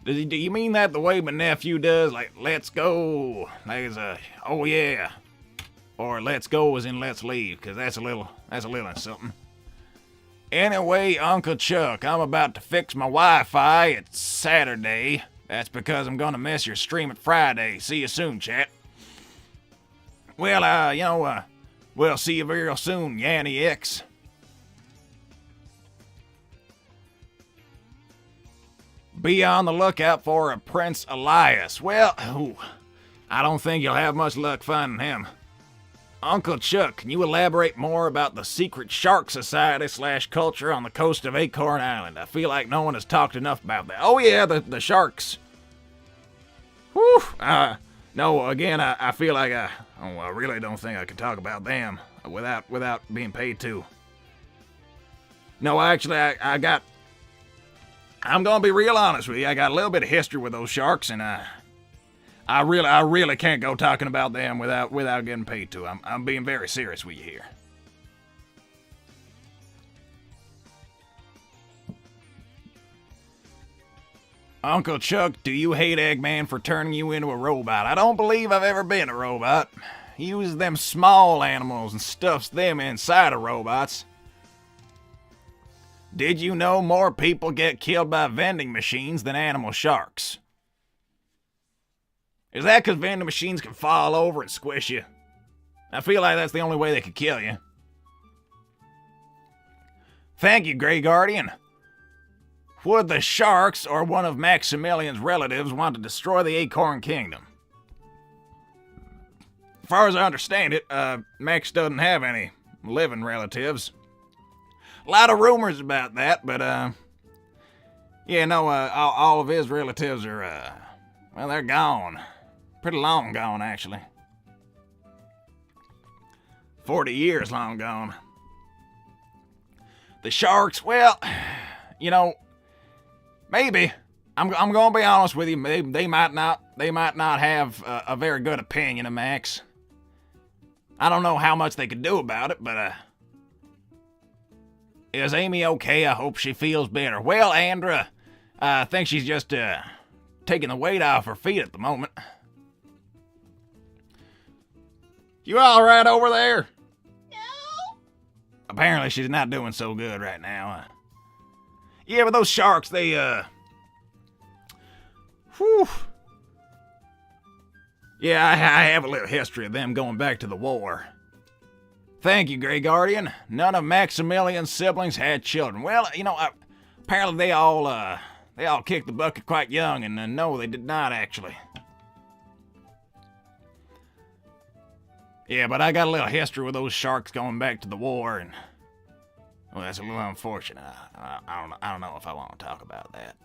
Do you mean that the way my nephew does? Like, let's go. Like it's oh yeah. Or let's go as in let's leave, because that's a little something. Anyway, Uncle Chuck, I'm about to fix my Wi-Fi. It's Saturday. That's because I'm gonna miss your stream at Friday. See you soon, chat. Well, we'll see you real soon, Yanny X. Be on the lookout for a Prince Elias. Well, I don't think you'll have much luck finding him. Uncle Chuck, can you elaborate more about the secret shark society / culture on the coast of Acorn Island? I feel like no one has talked enough about that. Oh yeah, the sharks. Whew. No, again, I feel like I really don't think I can talk about them without being paid to. No, actually, I'm gonna be real honest with you. I got a little bit of history with those sharks, and I really can't go talking about them without getting paid to. I'm being very serious with you here. Uncle Chuck, do you hate Eggman for turning you into a robot? I don't believe I've ever been a robot. He uses them small animals and stuffs them inside of robots. Did you know more people get killed by vending machines than animal sharks? Is that because vending machines can fall over and squish you? I feel like that's the only way they could kill you. Thank you, Grey Guardian. Would the sharks or one of Maximilian's relatives want to destroy the Acorn Kingdom? As far as I understand it, Max doesn't have any living relatives. A lot of rumors about that, but, all of his relatives are, they're gone. Pretty long gone, actually. 40 years long gone. The sharks, well, maybe. I'm gonna be honest with you. They might not have a very good opinion of Max. I don't know how much they could do about it, but is Amy okay? I hope she feels better. Well, Andra, I think she's just taking the weight off her feet at the moment. You all right over there? No. Apparently she's not doing so good right now. Yeah, but those sharks, they, whew. Yeah, I have a little history of them going back to the war. Thank you, Grey Guardian. None of Maximilian's siblings had children. Well, you know, apparently they all kicked the bucket quite young, and no, they did not, actually. Yeah, but I got a little history with those sharks going back to the war, and well, that's a little unfortunate. I don't know if I want to talk about that.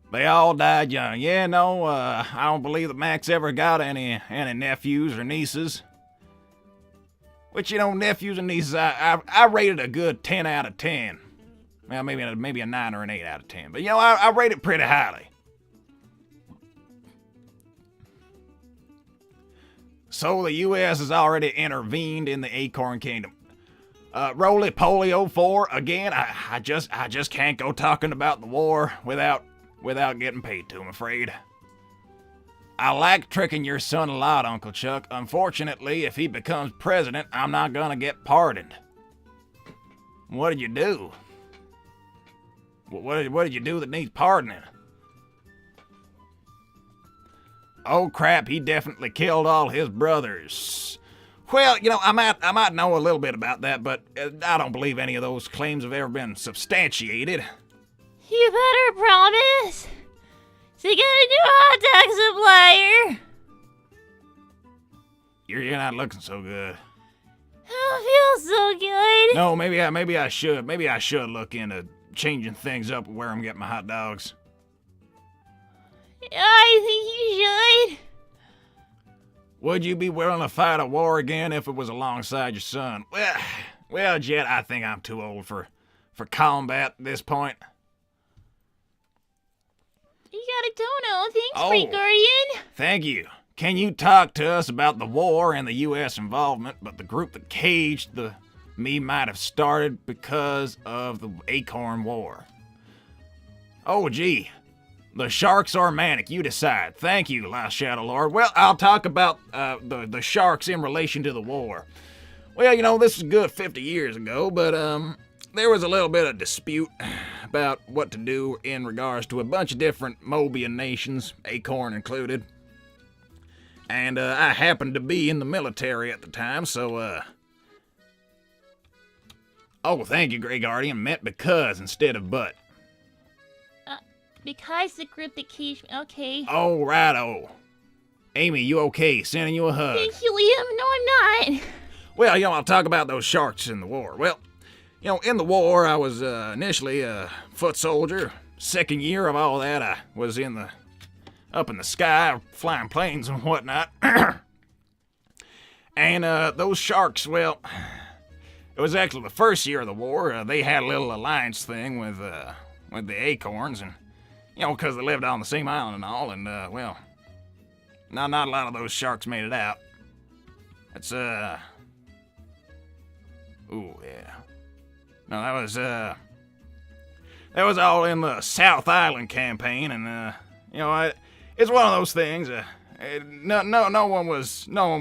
They all died young. Yeah, no, I don't believe that Max ever got any nephews or nieces. Which, you know, nephews and nieces, I rated a good 10 out of 10. Well, maybe a 9 or an 8 out of 10. But, you know, I rate it pretty highly. So the U.S. has already intervened in the Acorn Kingdom. Roly Poly 04, again, I just can't go talking about the war without getting paid to, I'm afraid. I like tricking your son a lot, Uncle Chuck. Unfortunately, if he becomes president, I'm not gonna get pardoned. What did you do? What did you do that needs pardoning? Oh crap, he definitely killed all his brothers. Well, you know, I might know a little bit about that, but I don't believe any of those claims have ever been substantiated. You better promise to get a new hot dog supplier. You're not looking so good. I don't feel so good. No, maybe I should. Maybe I should look into changing things up where I'm getting my hot dogs. I think you should. Would you be willing to fight a war again if it was alongside your son? Well, Jet, I think I'm too old for combat at this point. You got a dono. Thanks, Great Guardian. Thank you. Can you talk to us about the war and the U.S. involvement, but the group that caged me might have started because of the Acorn War? Oh, gee. The sharks are manic, you decide. Thank you, Last Shadow Lord. Well, I'll talk about the sharks in relation to the war. Well, you know, this is good 50 years ago, but there was a little bit of dispute about what to do in regards to a bunch of different Mobian nations, Acorn included. And I happened to be in the military at the time, so oh, thank you, Grey Guardian. Meant because instead of but. Because the group that caged me. Okay. Oh, righto. Amy, you okay? Sending you a hug. Thank you, Liam. No, I'm not. Well, you know, I'll talk about those sharks in the war. Well, you know, in the war, I was initially a foot soldier. Second year of all that, I was up in the sky, flying planes and whatnot. And those sharks, well, it was actually the first year of the war. They had a little alliance thing with the Acorns, and you know, because they lived on the same island and all, and well, not a lot of those sharks made it out. It's ooh, yeah. No, that was all in the South Island campaign, and you know, it's one of those things. No one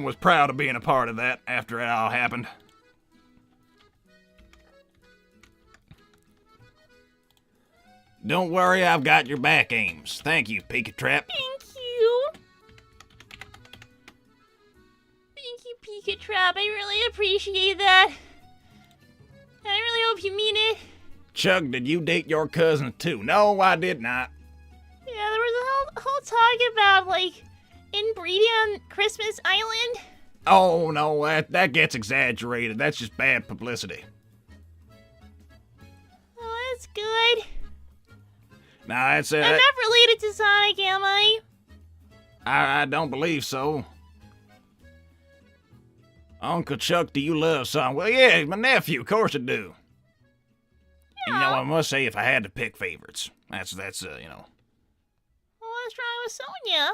was proud of being a part of that after it all happened. Don't worry, I've got your back, Ames. Thank you, Pika-Trap. Thank you. Thank you, Pika-Trap. I really appreciate that. I really hope you mean it. Chuck, did you date your cousin too? No, I did not. Yeah, there was a whole talk about, like, inbreeding on Christmas Island. Oh, no, that gets exaggerated. That's just bad publicity. Oh, that's good. Nah, it's I'm not related to Sonic, am I? I don't believe so. Uncle Chuck, do you love Sonic? Well, yeah, he's my nephew. Of course I do. Yeah. You know, I must say, if I had to pick favorites, that's you know. Well, what's wrong with Sonia?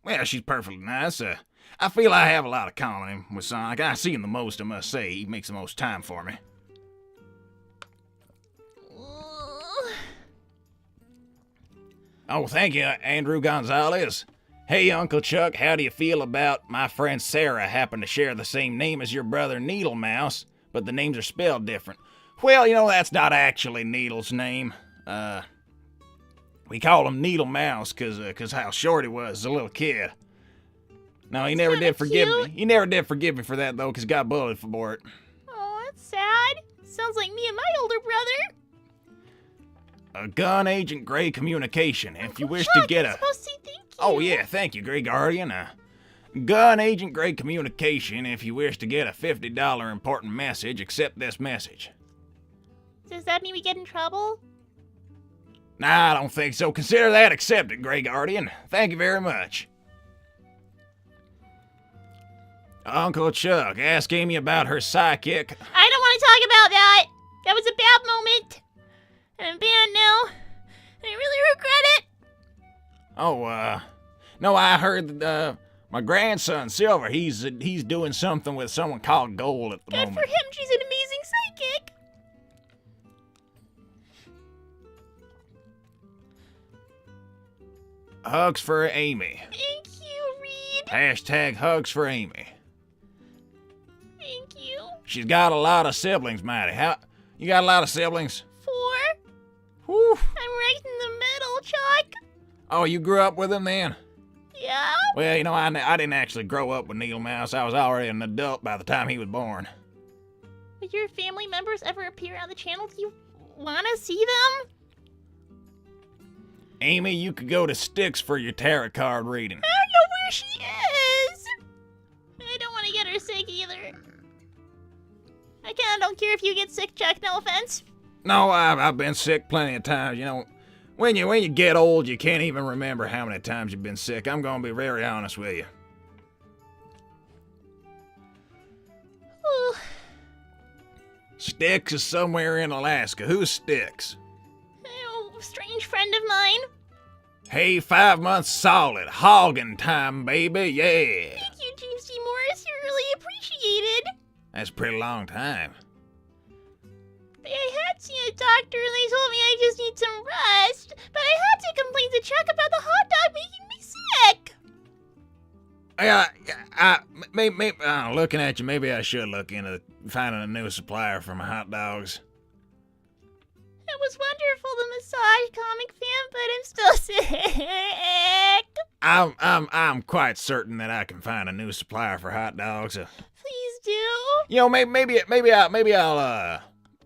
Well, she's perfectly nice. I feel I have a lot of common with Sonic. I see him the most, I must say. He makes the most time for me. Oh, thank you, Andrew Gonzalez. Hey, Uncle Chuck, how do you feel about my friend Sarah happen to share the same name as your brother Needle Mouse, but the names are spelled different? Well, that's not actually Needle's name. We call him Needle Mouse cause how short he was as a little kid. No, he never did forgive me. He never did forgive me for that, though, cause he got bullied for it. Oh, that's sad. Sounds like me and my older brother. A gun agent Gray communication. If you wish Chuck, to get I'm a... supposed to say thank you. Oh, yeah, thank you, Gray Guardian. Gun agent Gray communication. If you wish to get a $50 important message, accept this message. Does that mean we get in trouble? Nah, I don't think so. Consider that accepted, Gray Guardian. Thank you very much. Uncle Chuck, ask Amy about her psychic. I don't want to talk about that. That was a bad moment. And I'm banned now. And I really regret it. Oh, no, I heard that, my grandson, Silver, he's doing something with someone called Gold at the Good moment. for him. She's an amazing psychic. Hugs for Amy. Thank you, Reed. Hashtag hugs for Amy. Thank you. She's got a lot of siblings, Mighty. You got a lot of siblings? 4. Whew. I'm right in the middle, Chuck. Oh, you grew up with him then? Yeah? Well, I didn't actually grow up with Needle Mouse. I was already an adult by the time he was born. Would your family members ever appear on the channel? Do you want to see them? Amy, you could go to Styx for your tarot card reading. I don't know where she is. I don't want to get her sick either. I kinda don't care if you get sick, Chuck, no offense. No, I've been sick plenty of times. When you get old, you can't even remember how many times you've been sick. I'm gonna be very honest with you. Ooh. Styx is somewhere in Alaska. Who's Styx? Oh, strange friend of mine. Hey, 5 months solid. Hogging time, baby. Yeah. Thank you, James D. Morris. You're really appreciated. That's a pretty long time. I had seen a doctor and they told me I just need some rest, but I had to complain to Chuck about the hot dog making me sick. Maybe, looking at you, maybe I should look into finding a new supplier for my hot dogs. It was wonderful, the massage comic fan, but I'm still sick. I'm quite certain that I can find a new supplier for hot dogs. Please do.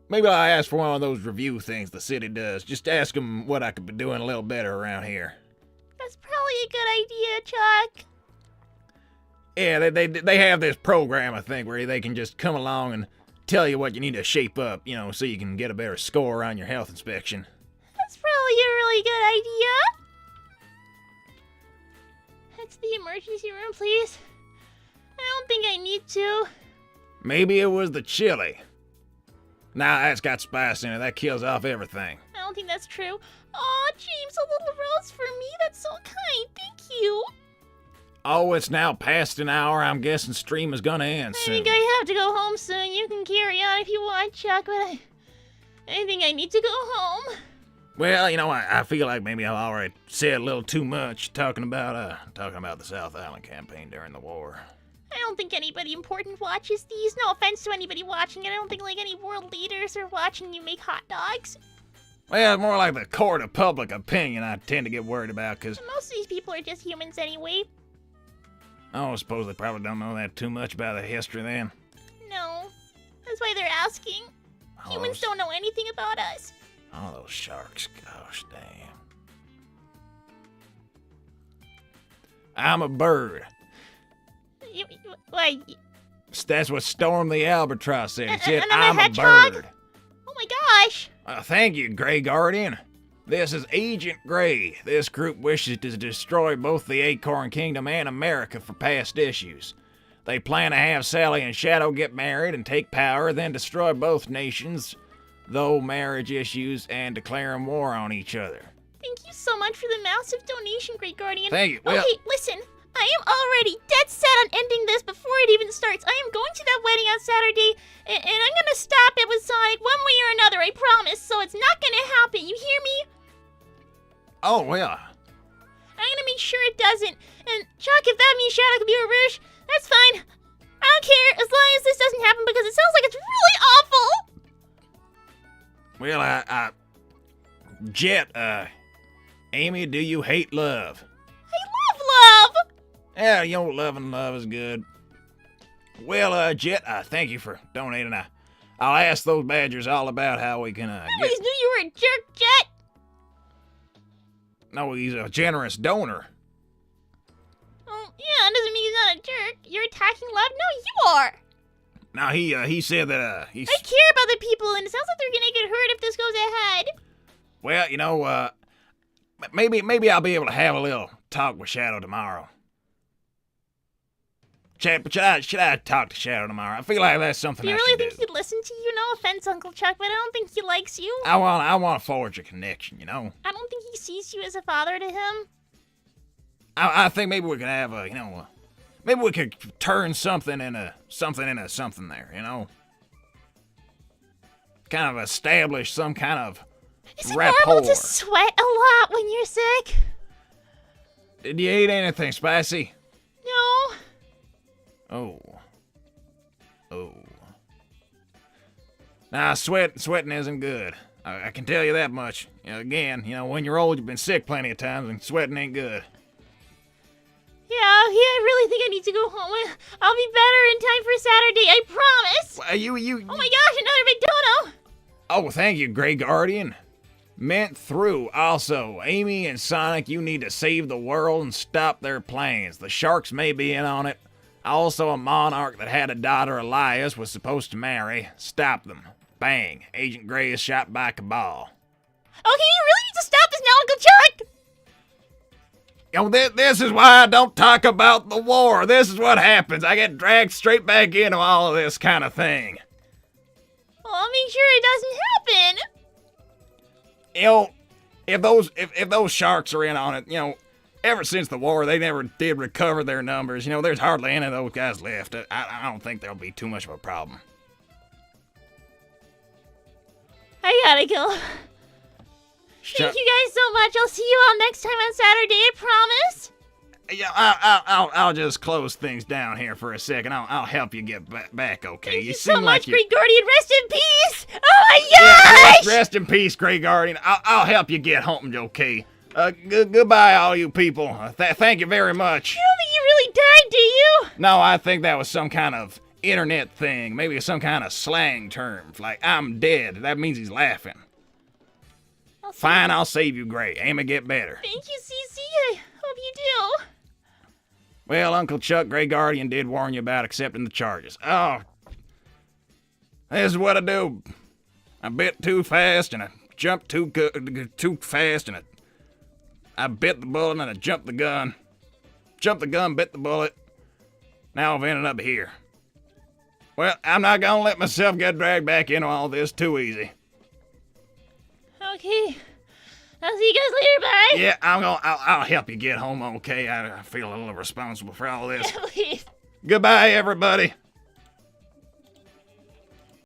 Maybe I'll ask for one of those review things the city does. Just ask them what I could be doing a little better around here. That's probably a good idea, Chuck. Yeah, they have this program, I think, where they can just come along and tell you what you need to shape up, so you can get a better score on your health inspection. That's probably a really good idea. Head to the emergency room, please. I don't think I need to. Maybe it was the chili. Nah, that's got spice in it. That kills off everything. I don't think that's true. Aw, James, a little rose for me? That's so kind. Thank you. Oh, it's now past an hour. I'm guessing stream is gonna end I soon. think I have to go home soon. You can carry on if you want, Chuck, but I think I need to go home. Well, I feel like maybe I already said a little too much talking about the South Island campaign during the war. I don't think anybody important watches these. No offense to anybody watching it. I don't think any world leaders are watching you make hot dogs. Well, more like the court of public opinion I tend to get worried about, because Most of these people are just humans anyway. I suppose they probably don't know that too much about the history then. No. That's why they're asking. Humans don't know anything about us. Oh, those sharks. Gosh damn. I'm a bird. Why? That's what Storm the Albatross said. He said, And I'm I'm a a hedgehog? bird. Oh my gosh. Thank you, Gray Guardian. This is Agent Gray. This group wishes to destroy both the Acorn Kingdom and America for past issues. They plan to have Sally and Shadow get married and take power, then destroy both nations, though marriage issues, and declaring war on each other. Thank you so much for the massive donation, Great Guardian. Thank you. Well, Okay, listen. I am already dead set on ending this before it even starts. I am going to that wedding on Saturday, and I'm gonna stop it with Sonic one way or another, I promise. So it's not gonna happen, you hear me? oh, well, make sure it doesn't. And Chuck, if that means Shadow could be a Rouge, that's fine. I don't care as long as this doesn't happen because it sounds like it's really awful. Well, Jet, Amy, do you hate love? I love love. Yeah, you know, love is good. Well, Jet, thank you for donating. I'll ask those badgers all about how we can, I always knew you were a jerk, Jet. No, he's a generous donor. Oh, yeah, it doesn't mean he's not a jerk. You're attacking love? No, you are. Now, he said that, he's... I care about the people, and it sounds like they're gonna get hurt if this goes ahead. Well, you know, maybe I'll be able to have a little talk with Shadow tomorrow. Should I talk to Shadow tomorrow? I feel like that's something Do you I really should think he'd listen to you? No offense, Uncle Chuck, but I don't think he likes you. I want to forge a connection, you know? I don't think he sees you as a father to him. I think maybe we could have maybe we could turn something into something there, you know? Kind of establish some kind of Is it rapport. normal to sweat a lot when you're sick? Did you eat anything spicy? No. Oh. Nah, sweating isn't good. I can tell you that much. You know, again, when you're old, you've been sick plenty of times, and sweating ain't good. Yeah, I really think I need to go home. I'll be better in time for Saturday, I promise. Oh my gosh, another big dono. Oh, thank you, Grey Guardian. Meant through. Also, Amy and Sonic, you need to save the world and stop their plans. The sharks may be in on it. Also, a monarch that had a daughter Elias was supposed to marry. Stop them. Bang. Agent Grey is shot by Cabal. Okay, you really need to stop this now, Uncle Chuck. This is why I don't talk about the war. This is what happens. I get dragged straight back into all of this kind of thing. Well, I'll make sure it doesn't happen. If those sharks are in on it, ever since the war, they never did recover their numbers. There's hardly any of those guys left. I don't think there'll be too much of a problem. I gotta go. Thank you guys so much. I'll see you all next time on Saturday, I promise. Yeah, I'll just close things down here for a second. I'll help you get back, okay? Thank you seem so much, like Grey Guardian. Rest in peace. Oh my gosh! Yeah, rest in peace, Grey Guardian. I'll help you get home, okay? Goodbye, all you people. Thank you very much. You don't think you really died, do you? No, I think that was some kind of internet thing. Maybe some kind of slang term. Like, I'm dead. That means he's laughing. Fine, I'll save you, Grey. Aim to get better. Thank you, CC. I hope you do. Well, Uncle Chuck, Grey Guardian did warn you about accepting the charges. Oh, this is what I do. I bit too fast, and I jumped too fast, and I bit the bullet, and I jumped the gun. Jumped the gun, bit the bullet. Now I've ended up here. Well, I'm not gonna let myself get dragged back into all this too easy. Okay. I'll see you guys later, bye. Yeah, I'll help you get home, okay? I feel a little responsible for all this. Please. Goodbye, everybody.